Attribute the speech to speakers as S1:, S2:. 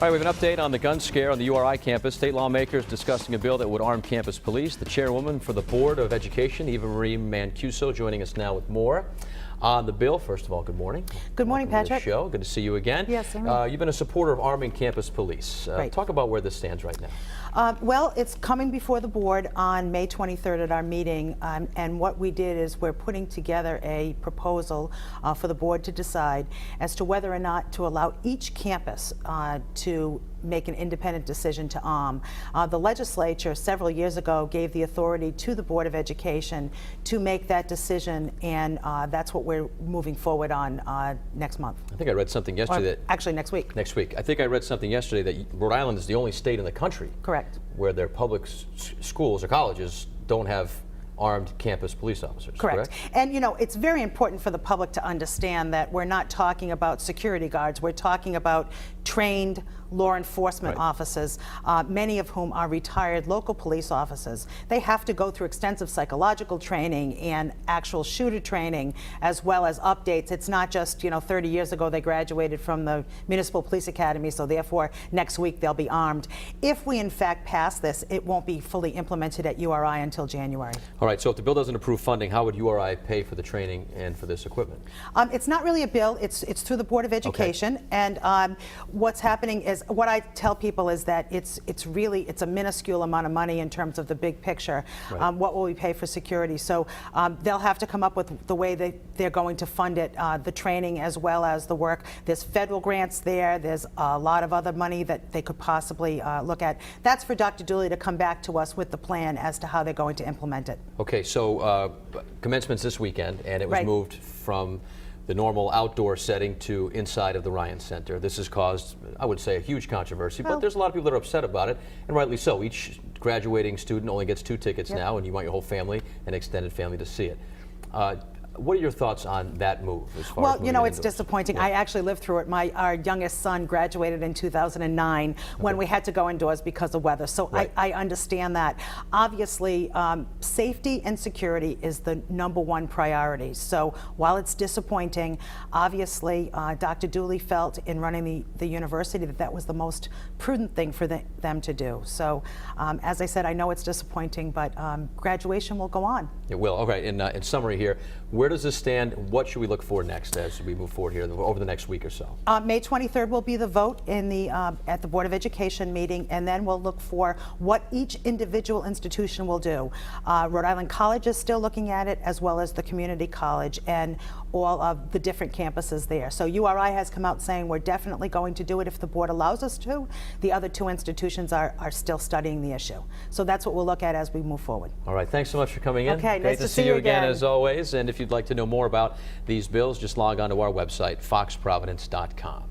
S1: All right, we have an update on the gun scare on the URI campus. State lawmakers discussing a bill that would arm campus police. The chairwoman for the Board of Education, Eva Marie Mancuso, joining us now with more on the bill. First of all, good morning.
S2: Good morning,
S1: Welcome
S2: Patrick.
S1: to the show. Good to see you again.
S2: Yes,
S1: you've been a supporter of arming campus police.
S2: Right.
S1: Talk about where this stands right now.
S2: Well, it's coming before the board on May 23rd at our meeting, and what we did is we're putting together a proposal for the board to decide as to whether or not to allow each campus to make an independent decision to arm. The legislature several years ago gave the authority to the Board of Education to make that decision, and that's what we're moving forward on next month.
S1: I think I read something yesterday
S2: Actually, next week.
S1: Next week. I think I read something yesterday that Rhode Island is the only state in the country
S2: Correct.
S1: where their public schools or colleges don't have armed campus police officers.
S2: Correct. And you know, it's very important for the public to understand that we're not talking about security guards. We're talking about trained law enforcement officers, many of whom are retired local police officers. They have to go through extensive psychological training and actual shooter training, as well as updates. It's not just, 30 years ago they graduated from the Municipal Police Academy, so therefore next week they'll be armed. If we in fact pass this, it won't be fully implemented at URI until January.
S1: All right, so if the bill doesn't approve funding, how would URI pay for the training and for this equipment?
S2: It's not really a bill. It's through the Board of Education. Okay. And what's happening is, what I tell people is that it's a minuscule amount of money in terms of the big picture.
S1: Right.
S2: What will we pay for security? So they'll have to come up with the way they're going to fund it, the training as well as the work. There's federal grants there. There's a lot of other money that they could possibly look at. That's for Dr. Dooley to come back to us with the plan as to how they're going to implement it.
S1: Okay, so commencement's this weekend, and it was moved from the normal outdoor setting to inside of the Ryan Center. This has caused, I would say, a huge controversy, but there's a lot of people that are upset about it, and rightly so. Each graduating student only gets 2 tickets now, and you want your whole family and extended family to see it. What are your thoughts on that move? As far as
S2: it's disappointing. I actually lived through it. Our youngest son graduated in 2009 when we had to go indoors because of weather. So I understand that. Obviously, safety and security is the #1 priority. So while it's disappointing, obviously Dr. Dooley felt in running the university that was the most prudent thing for them to do. So as I said, I know it's disappointing, but graduation will go on.
S1: It will. Okay, in summary here, where does this stand? What should we look for next as we move forward here over the next week or so?
S2: May 23rd will be the vote at the Board of Education meeting, and then we'll look for what each individual institution will do. Rhode Island College is still looking at it, as well as the community college and all of the different campuses there. So URI has come out saying we're definitely going to do it if the board allows us to. The other 2 institutions are still studying the issue. So that's what we'll look at as we move forward.
S1: All right, thanks so much for coming in.
S2: Okay,
S1: Great
S2: nice to see you
S1: again as always. And if you'd like to know more about these bills, just log on to our website, foxprovidence.com.